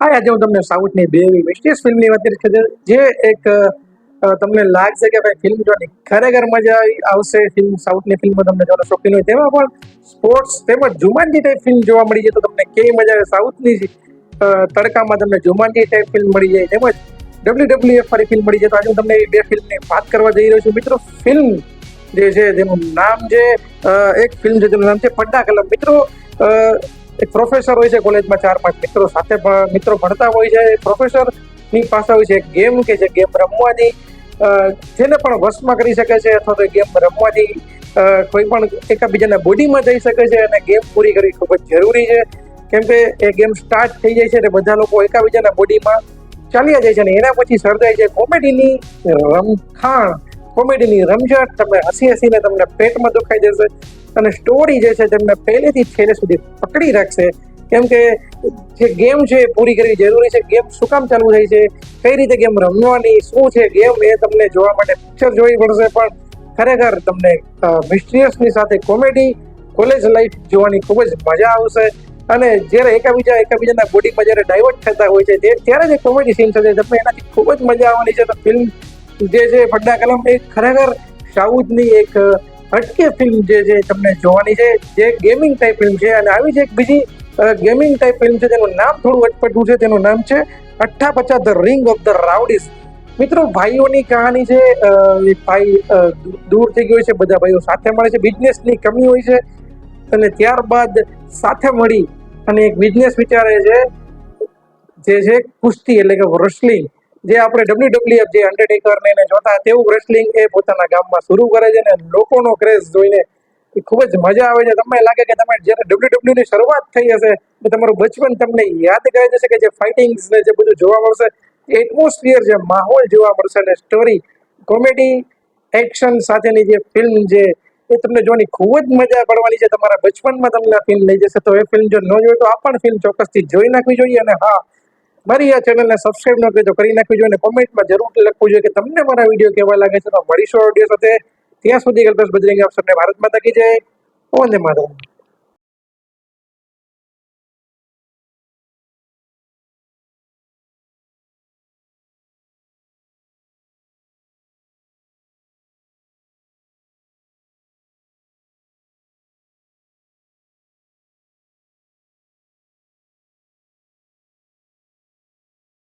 હા, આજે હું તમને સાઉથની બે એવી મિસ્ટીરિયસ ફિલ્મની વાત કરીશ કે જે એક તમને લાગશે કે ભાઈ ફિલ્મ જોવાની ખરેખર મજા આવશે. ફિલ્મ સાઉથની ફિલ્મો તમને જોવાનો શોખીન હોય તેમાં પણ સ્પોર્ટ્સ તેમજ જુમાનજી ટાઈપ ફિલ્મ જોવા મળી જાય તો તમને કેવી મજા આવે. સાઉથની તડકામાં તમને જુમાનજી ટાઈપ ફિલ્મ મળી જાય તેમજ WWF વાળી ફિલ્મ મળી જાય. તો આજે હું તમને એ બે ફિલ્મની વાત કરવા જઈ રહ્યો છું. મિત્રો, ફિલ્મ જે છે તેનું નામ છે એક ફિલ્મ છે તેનું નામ છે પટ્ટા કલમ. મિત્રો, એક પ્રોફેસર હોય છે કોલેજમાં, 4-5 મિત્રો સાથે મિત્રો ભણતા હોય છે. પ્રોફેસર ની પાસે હોય છે એક ગેમ કે જે ગેમ રમવાથી જેને પણ વશમાં કરી શકે છે અથવા તો ગેમ રમવાથી કોઈ પણ એકબીજાના બોડીમાં જઈ શકે છે. અને ગેમ પૂરી કરવી ખૂબ જ જરૂરી છે, કેમ કે એ ગેમ સ્ટાર્ટ થઈ જાય છે એટલે બધા લોકો એકબીજાના બોડીમાં ચાલ્યા જાય છે અને એના પછી સર્જાય છે કોમેડીની રમખાણ, કોમેડીની રમઝટ. તમે હસીને તમને પેટમાં દુખાઈ જશે અને સ્ટોરી જે છે તેમને પહેલેથી છેલ્લે સુધી પકડી રાખશે. કેમ કે જે ગેમ છે એ પૂરી કરવી જરૂરી છે. ગેમ શું કામ ચાલુ થઈ છે, કઈ રીતે ગેમ રમવાની, શું છે ગેમ, એ તમને જોવા માટે પિક્ચર જોવી પડશે. પણ ખરેખર તમને મિસ્ટ્રીયસની સાથે કોમેડી, કોલેજ લાઈફ જોવાની ખૂબ જ મજા આવશે. અને જ્યારે એકબીજાના બોડીમાં જ્યારે ડાયવર્ટ થતા હોય છે ત્યારે જે કોમેડી સીન થશે તમને એનાથી ખૂબ જ મજા આવવાની છે. તો ફિલ્મ જે છે પટ્ટા કલમ એ ખરેખર સાઉથની એક હટકે ફિલ્મ જે છે તમને જોવાની છે, જે ગેમિંગ ટાઈપ ફિલ્મ છે. અને આવી જ એક બીજી ગેમિંગ ટાઈપ ફિલ્મ છે તેનું નામ થોડું અટપટું છે. તેનું નામ છે અઠ્ઠા પચ્ચા ધ રિંગ ઓફ ધ રાઉડીસ. મિત્રો, ભાઈઓની કહાની છે. એક ભાઈ દૂર થઈ ગયો છે, બધા ભાઈઓ સાથે મળે છે, બિઝનેસની કમી હોય છે અને ત્યારબાદ સાથે મળી અને એક બિઝનેસ વિચારે છે જે છે કુસ્તી એટલે કે રેસલિંગ. જે આપણે WWF જે અંડરટેકર ને એને જોતા તેવું રેસલિંગ એ પોતાના ગામમાં શરૂ કરે છે. ને લોકોનો ક્રેઝ જોઈને ખૂબ જ મજા આવે છે. તમને લાગે કે તમે જ્યારે WWF ની શરૂઆત થઈ હશે તો તમારું બચપન તમને યાદ કરી જશે કે જે ફાઇટિંગ્સ ને જે બધું જોવા મળશે, એટમોસ્ફિયર, જે માહોલ જોવા મળશે અને સ્ટોરી, કોમેડી, એક્શન સાથેની જે ફિલ્મ છે એ તમને જોવાની ખૂબ જ મજા પડવાની છે. તમારા બચપનમાં તમને આ ફિલ્મ લઈ જશે. તો એ ફિલ્મ જો ન જોઈ તો આ પણ ફિલ્મ ચોક્કસથી જોઈ નાખવી જોઈએ. અને હા, મારી આ ચેનલને સબસ્ક્રાઇબ ન કરી તો કરી નાખવી જોઈએ અને કોમેન્ટમાં જરૂર લખવું જોઈએ કે તમને મારા વિડીયો કેવા લાગે છે. તો મળીશું ઓડિયો સાથે. ત્યાં સુધી કલ્પેશ બજરંગી આપ સૌને ભારત માતા કી જય. વંદે માતરમ.